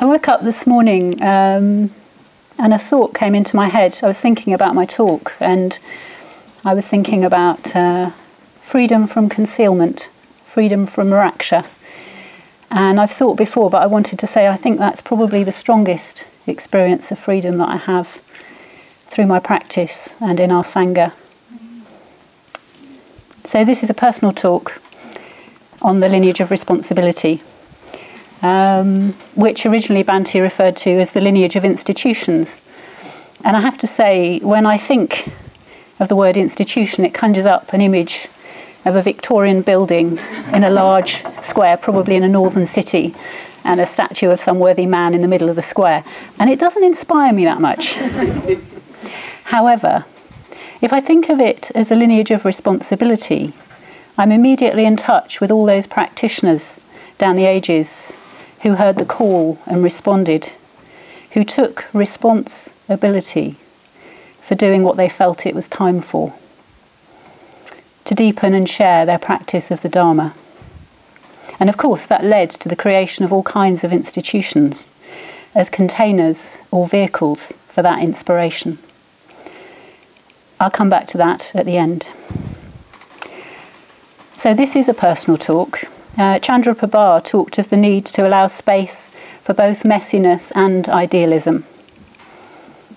I woke up this morning and a thought came into my head. I was thinking about my talk, and I was thinking about freedom from concealment, freedom from raksha. And I've thought before, but I wanted to say I think that's probably the strongest experience of freedom that I have through my practice and in our Sangha. So this is a personal talk on the lineage of responsibility, which originally Bhante referred to as the lineage of institutions. And I have to say, when I think of the word institution, it conjures up an image of a Victorian building in a large square, probably in a northern city, and a statue of some worthy man in the middle of the square. And it doesn't inspire me that much. However, if I think of it as a lineage of responsibility, I'm immediately in touch with all those practitioners down the ages who heard the call and responded, who took responsibility for doing what they felt it was time for, to deepen and share their practice of the Dharma. And of course that led to the creation of all kinds of institutions as containers or vehicles for that inspiration. I'll come back to that at the end. So this is a personal talk. Chandra Prabha talked of the need to allow space for both messiness and idealism,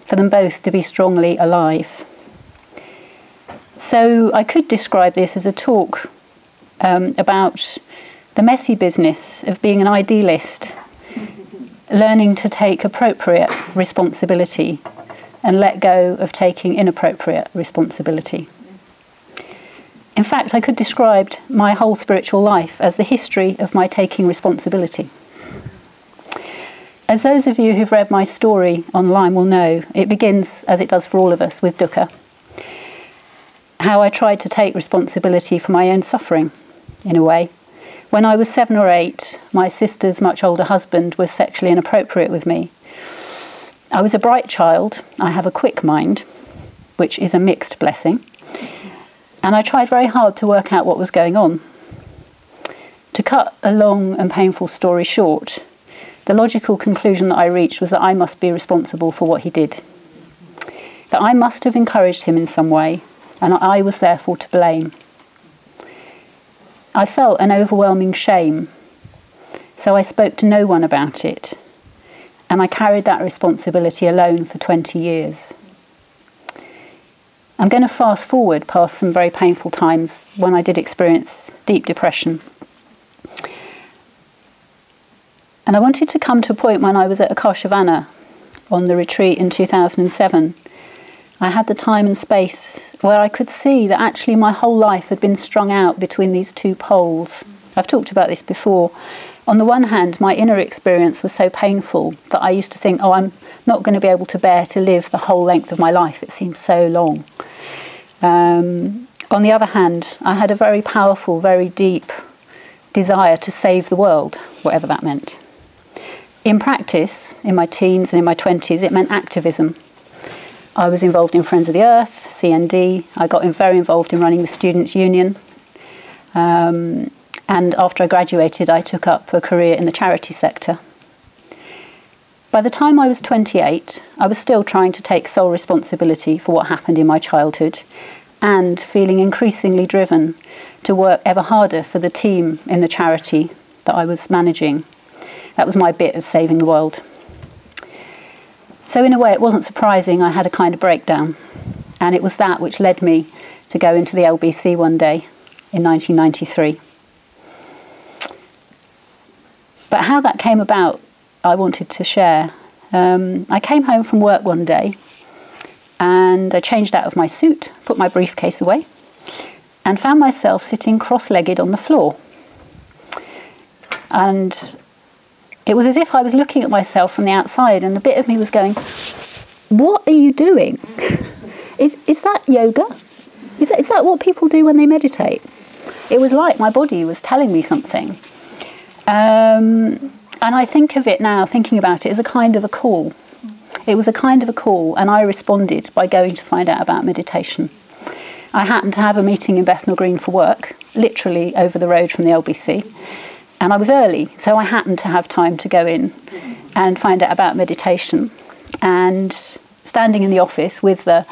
for them both to be strongly alive. So I could describe this as a talk about the messy business of being an idealist, learning to take appropriate responsibility and let go of taking inappropriate responsibility. In fact, I could describe my whole spiritual life as the history of my taking responsibility. As those of you who've read my story online will know, it begins, as it does for all of us, with dukkha. How I tried to take responsibility for my own suffering, in a way. When I was 7 or 8, my sister's much older husband was sexually inappropriate with me. I was a bright child. I have a quick mind, which is a mixed blessing. And I tried very hard to work out what was going on. To cut a long and painful story short, the logical conclusion that I reached was that I must be responsible for what he did. That I must have encouraged him in some way, and I was therefore to blame. I felt an overwhelming shame, so I spoke to no one about it, and I carried that responsibility alone for 20 years. I'm going to fast forward past some very painful times when I did experience deep depression. And I wanted to come to a point when I was at Akashavana on the retreat in 2007. I had the time and space where I could see that actually my whole life had been strung out between these two poles. I've talked about this before. On the one hand, my inner experience was so painful that I used to think, oh, I'm not going to be able to bear to live the whole length of my life. It seems so long. On the other hand, I had a very powerful, very deep desire to save the world, whatever that meant. In practice, in my teens and in my 20s, it meant activism. I was involved in Friends of the Earth, CND. I got very involved in running the Students' Union. And after I graduated, I took up a career in the charity sector. By the time I was 28, I was still trying to take sole responsibility for what happened in my childhood and feeling increasingly driven to work ever harder for the team in the charity that I was managing. That was my bit of saving the world. So in a way, it wasn't surprising I had a kind of breakdown. And it was that which led me to go into the LBC one day in 1993. But how that came about, I wanted to share. I came home from work one day and I changed out of my suit, put my briefcase away, and found myself sitting cross-legged on the floor. And it was as if I was looking at myself from the outside, and a bit of me was going, what are you doing? Is that yoga? Is that what people do when they meditate? It was like my body was telling me something. And I think of it now, thinking about it, as a kind of a call. It was a kind of a call, and I responded by going to find out about meditation. I happened to have a meeting in Bethnal Green for work, literally over the road from the LBC, and I was early, so I happened to have time to go in. and find out about meditation. And standing in the office with the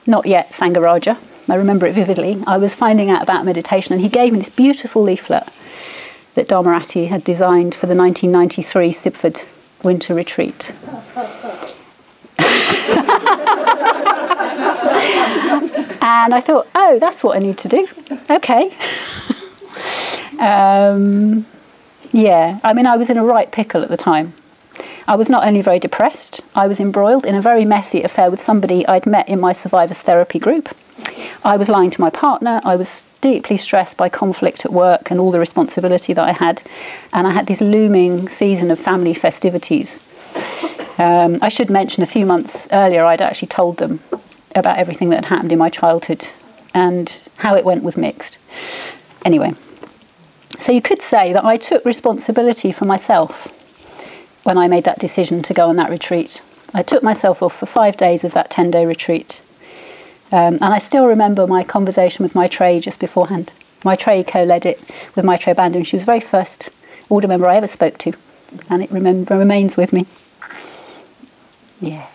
not yet Sangaraja, I remember it vividly, I was finding out about meditation, and he gave me this beautiful leaflet that Dharmarati had designed for the 1993 Sibford winter retreat. And I thought, oh, that's what I need to do. Okay. Yeah, I mean, I was in a right pickle at the time. I was not only very depressed, I was embroiled in a very messy affair with somebody I'd met in my survivors therapy group. I was lying to my partner, I was deeply stressed by conflict at work and all the responsibility that I had, and I had this looming season of family festivities. I should mention a few months earlier I'd actually told them about everything that had happened in my childhood, and how it went was mixed. Anyway, so you could say that I took responsibility for myself when I made that decision to go on that retreat. I took myself off for 5 days of that 10-day retreat. And I still remember my conversation with Maitreyi just beforehand. Maitreyi co-led it with Maitreyi Bandhu, and she was the very first order member I ever spoke to, and it remains with me. Yeah.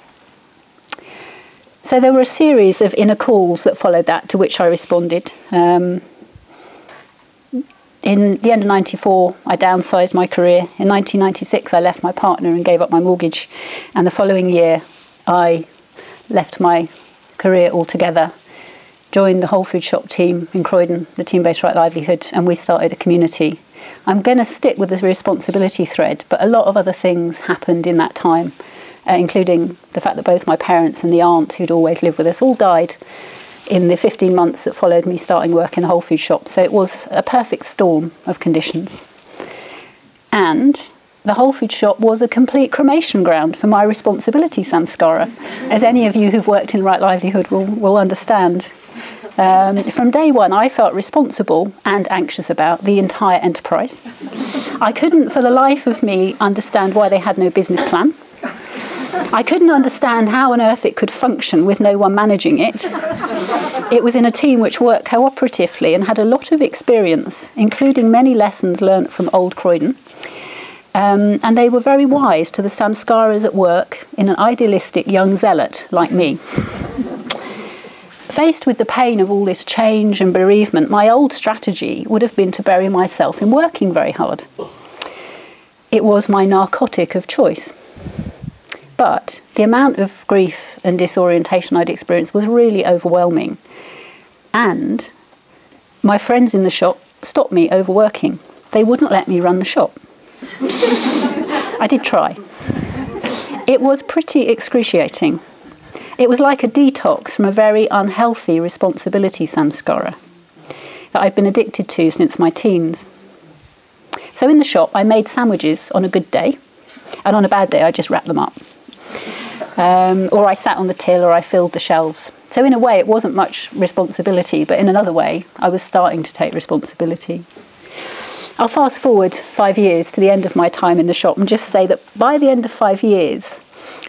So there were a series of inner calls that followed that, to which I responded. In the end of 94, I downsized my career. In 1996, I left my partner and gave up my mortgage. And the following year, I left my career altogether, joined the Whole Food Shop team in Croydon, the team-based right livelihood, and we started a community. I'm going to stick with the responsibility thread, but a lot of other things happened in that time, including the fact that both my parents and the aunt who'd always lived with us all died in the 15 months that followed me starting work in the Whole Food Shop. So it was a perfect storm of conditions. And the Whole Food Shop was a complete cremation ground for my responsibility samskara, as any of you who've worked in right livelihood will understand. From day one, I felt responsible and anxious about the entire enterprise. I couldn't, for the life of me, understand why they had no business plan. I couldn't understand how on earth it could function with no one managing it. It was in a team which worked cooperatively and had a lot of experience, including many lessons learnt from old Croydon. And they were very wise to the samskaras at work in an idealistic young zealot like me. Faced with the pain of all this change and bereavement, my old strategy would have been to bury myself in working very hard. It was my narcotic of choice. But the amount of grief and disorientation I'd experienced was really overwhelming. And my friends in the shop stopped me overworking. They wouldn't let me run the shop. I did try. It was pretty excruciating. It was like a detox from a very unhealthy responsibility samskara that I'd been addicted to since my teens. So in the shop, I made sandwiches on a good day, and on a bad day, I just wrapped them up. Or I sat on the till, or I filled the shelves. So in a way, it wasn't much responsibility, but in another way, I was starting to take responsibility. I'll fast forward 5 years to the end of my time in the shop and just say that by the end of 5 years,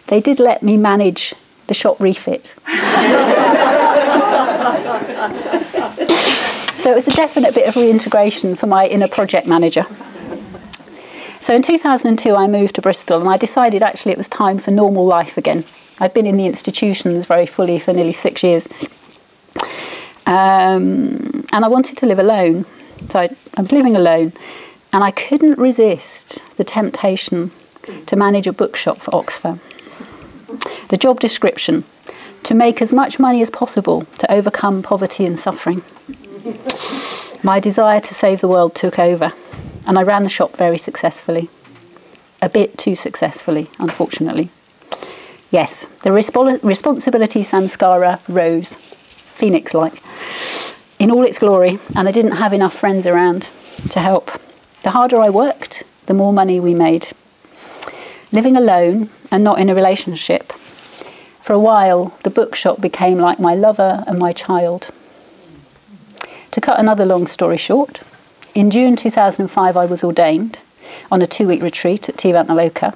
they did let me manage the shop refit. So it was a definite bit of reintegration for my inner project manager. So in 2002, I moved to Bristol, and I decided actually it was time for normal life again. I'd been in the institutions very fully for nearly 6 years. And I wanted to live alone. So I was living alone, and I couldn't resist the temptation to manage a bookshop for Oxfam. The job description: to make as much money as possible to overcome poverty and suffering. My desire to save the world took over, and I ran the shop very successfully. A bit too successfully, unfortunately. Yes, the responsibility samskara rose, phoenix-like, in all its glory, and I didn't have enough friends around to help. The harder I worked, the more money we made. Living alone and not in a relationship, for a while the bookshop became like my lover and my child. To cut another long story short, in June 2005 I was ordained on a 2-week retreat at Triratna.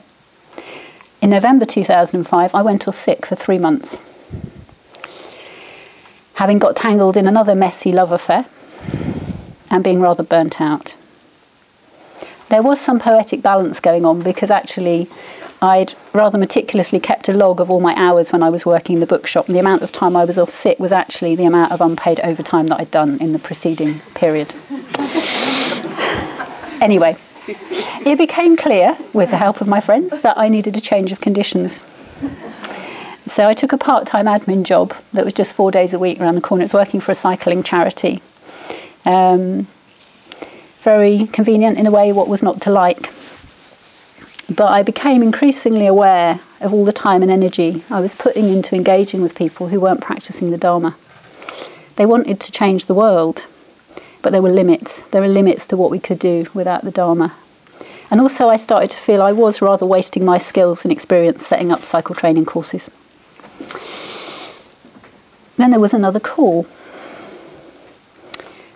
In November 2005 I went off sick for 3 months, having got tangled in another messy love affair and being rather burnt out. There was some poetic balance going on, because actually I'd rather meticulously kept a log of all my hours when I was working in the bookshop, and the amount of time I was off sick was actually the amount of unpaid overtime that I'd done in the preceding period. Anyway, it became clear, with the help of my friends, that I needed a change of conditions. So I took a part-time admin job that was just 4 days a week around the corner. It was working for a cycling charity. Very convenient in a way, what was not to like. But I became increasingly aware of all the time and energy I was putting into engaging with people who weren't practicing the Dharma. They wanted to change the world, but there were limits. There were limits to what we could do without the Dharma. And also I started to feel I was rather wasting my skills and experience setting up cycle training courses. Then there was another call.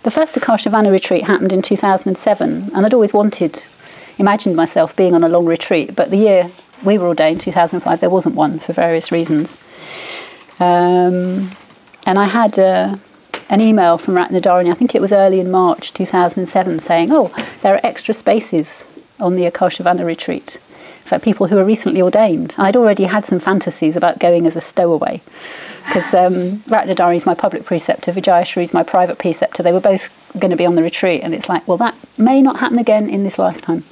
The first Akashavana retreat happened in 2007, and I'd always imagined myself being on a long retreat, but the year we were ordained, 2005, there wasn't one for various reasons. And I had an email from Ratnadharani, I think it was early in March 2007, saying, oh, there are extra spaces on the Akashavana retreat for people who are recently ordained. And I'd already had some fantasies about going as a stowaway, because Ratnadharani is my public preceptor, Vijayashri is my private preceptor. They were both going to be on the retreat, and it's like, well, that may not happen again in this lifetime.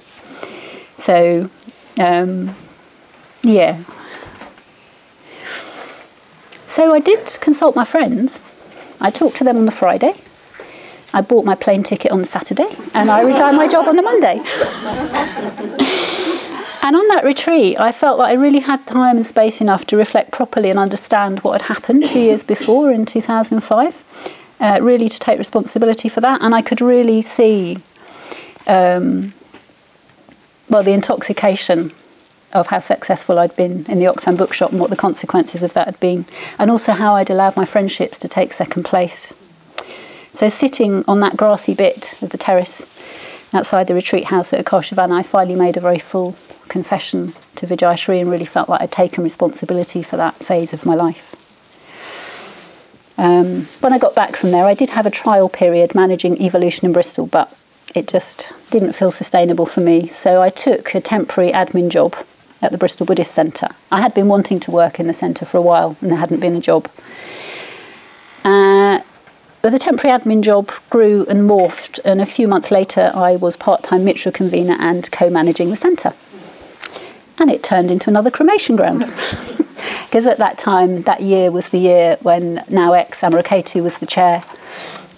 So, yeah. So I did consult my friends. I talked to them on the Friday. I bought my plane ticket on the Saturday, and I resigned my job on the Monday. And on that retreat, I felt like I really had time and space enough to reflect properly and understand what had happened 2 years before in 2005, really to take responsibility for that. And I could really see, the intoxication of how successful I'd been in the Oxfam bookshop and what the consequences of that had been, and also how I'd allowed my friendships to take second place. So sitting on that grassy bit of the terrace outside the retreat house at Akashavana, I finally made a very full confession to Vijayashri and really felt like I'd taken responsibility for that phase of my life. When I got back from there, I did have a trial period managing evolution in Bristol, but it just didn't feel sustainable for me. So I took a temporary admin job at the Bristol Buddhist Centre. I had been wanting to work in the centre for a while, and there hadn't been a job. But the temporary admin job grew and morphed, and a few months later I was part-time Mitra convener and co-managing the centre. And it turned into another cremation ground. Because at that time, that year was the year when now ex-Amaraketu was the chair,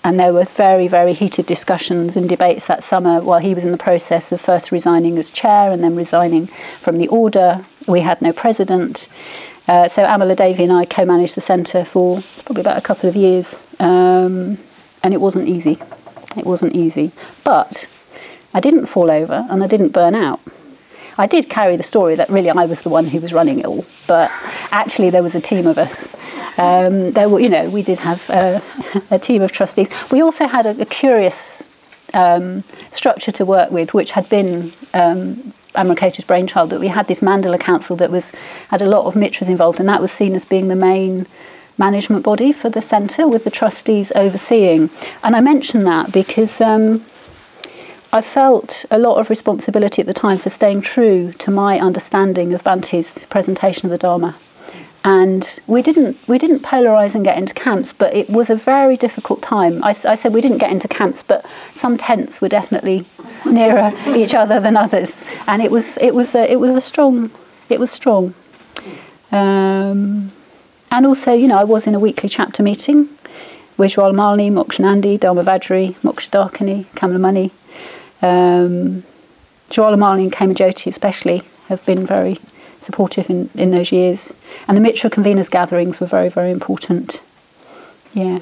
and there were very, very heated discussions and debates that summer while he was in the process of first resigning as chair and then resigning from the order. We had no president. So Amala Devi and I co-managed the centre for probably about a couple of years, and it wasn't easy. It wasn't easy. But I didn't fall over and I didn't burn out. I did carry the story that really I was the one who was running it all, but actually there was a team of us. We did have a team of trustees. We also had a curious structure to work with, which had been Amaraketu's brainchild, that we had this Mandala Council that had a lot of mitras involved, and that was seen as being the main management body for the centre, with the trustees overseeing. And I mention that because I felt a lot of responsibility at the time for staying true to my understanding of Bhante's presentation of the Dharma. And we didn't polarise and get into camps, but it was a very difficult time. I said we didn't get into camps, but some tents were definitely nearer each other than others, and it was strong. And also, I was in a weekly chapter meeting with Jwalamalini, Mokshanandi, Dharmavajri, Mokshadakani, Kamalamani. Jwalamalini and Kamajoti especially have been very supportive in those years, and the Mitra conveners gatherings were very, very important. Yeah.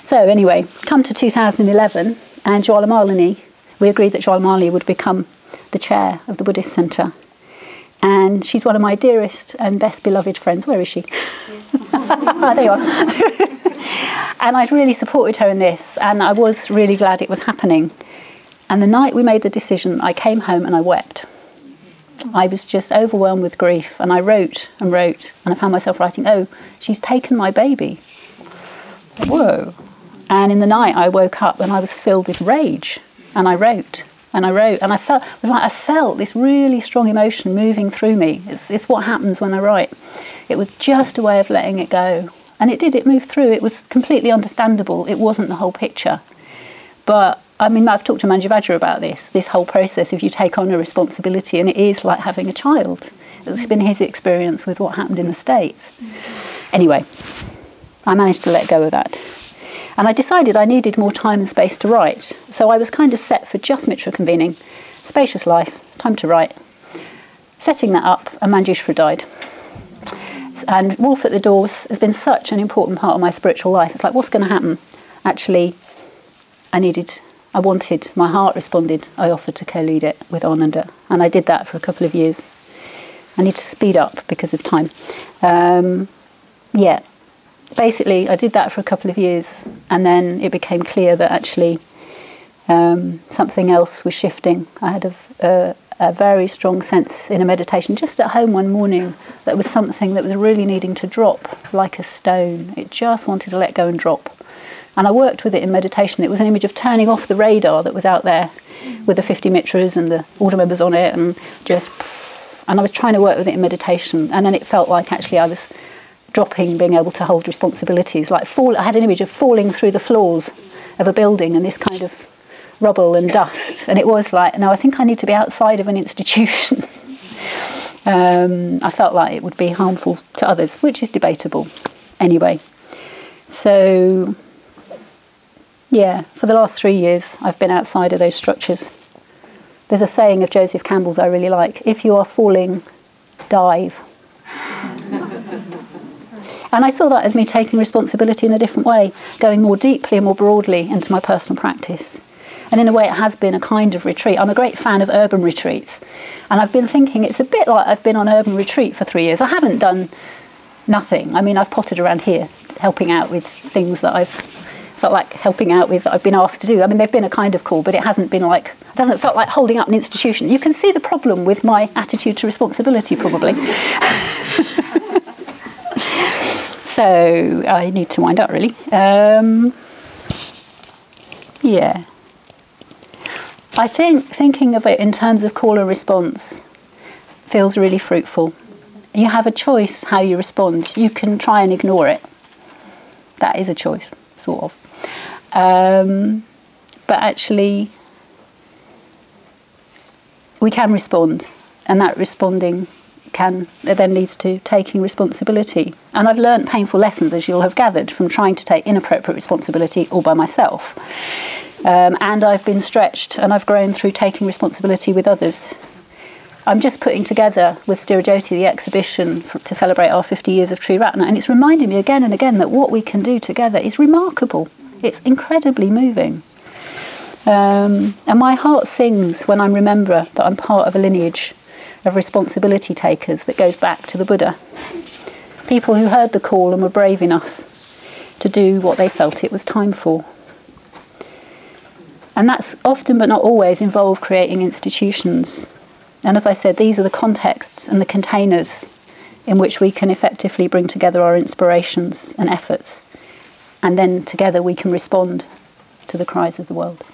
So anyway, come to 2011, and Jwalamalini, we agreed that Jwalamalini would become the chair of the Buddhist Centre, and she's one of my dearest and best beloved friends. Where is she? There you are. And I'd really supported her in this, and I was really glad it was happening. And the night we made the decision, I came home and I wept. I was just overwhelmed with grief, and I wrote and wrote, and I found myself writing, oh, she's taken my baby. Whoa. And in the night I woke up and I was filled with rage, and I wrote, And I wrote, and I felt this really strong emotion moving through me. It's what happens when I write. It was just a way of letting it go. And it moved through. It was completely understandable. It wasn't the whole picture. But, I mean, I've talked to Manjivajra about this whole process, if you take on a responsibility, and it is like having a child. It's been his experience with what happened in the States. Anyway, I managed to let go of that. And I decided I needed more time and space to write. So I was kind of set for just Mitra convening, spacious life, time to write. Setting that up, and Manjushra died. And Wolf at the Doors has been such an important part of my spiritual life. It's like, what's going to happen? Actually, I wanted, my heart responded, I offered to co-lead it with Ananda. And I did that for a couple of years. I need to speed up because of time. Basically, I did that for a couple of years, and then it became clear that actually something else was shifting. I had a very strong sense in a meditation just at home one morning that was something that was really needing to drop like a stone. It just wanted to let go and drop. And I worked with it in meditation. It was an image of turning off the radar that was out there with the 50 mitras and the order members on it, and and I was trying to work with it in meditation, and then it felt like actually I was dropping being able to hold responsibilities. Like I had an image of falling through the floors of a building and this kind of rubble and dust, and it was like, no, I think I need to be outside of an institution. I felt like it would be harmful to others, which is debatable anyway. So yeah, for the last 3 years I've been outside of those structures. There's a saying of Joseph Campbell's I really like: if you are falling, dive. And I saw that as me taking responsibility in a different way, going more deeply and more broadly into my personal practice. And in a way it has been a kind of retreat. I'm a great fan of urban retreats. And I've been thinking it's a bit like I've been on urban retreat for 3 years. I haven't done nothing. I mean, I've potted around here, helping out with things that I've felt like helping out with, that I've been asked to do. I mean, they've been a kind of call, but it hasn't felt like holding up an institution. You can see the problem with my attitude to responsibility, probably. So I need to wind up, really. Yeah. I think thinking of it in terms of call and response feels really fruitful. You have a choice how you respond. You can try and ignore it. That is a choice, sort of. But actually, we can respond, and that responding then leads to taking responsibility. And I've learned painful lessons, as you'll have gathered, from trying to take inappropriate responsibility all by myself. And I've been stretched, and I've grown through taking responsibility with others. I'm just putting together with Stirajyoti the exhibition to celebrate our 50 years of Triratna, and it's reminding me again and again that what we can do together is remarkable. It's incredibly moving. And my heart sings when I remember that I'm part of a lineage of responsibility takers that goes back to the Buddha. People who heard the call and were brave enough to do what they felt it was time for. And that's often but not always involved creating institutions. And as I said, these are the contexts and the containers in which we can effectively bring together our inspirations and efforts. And then together we can respond to the cries of the world.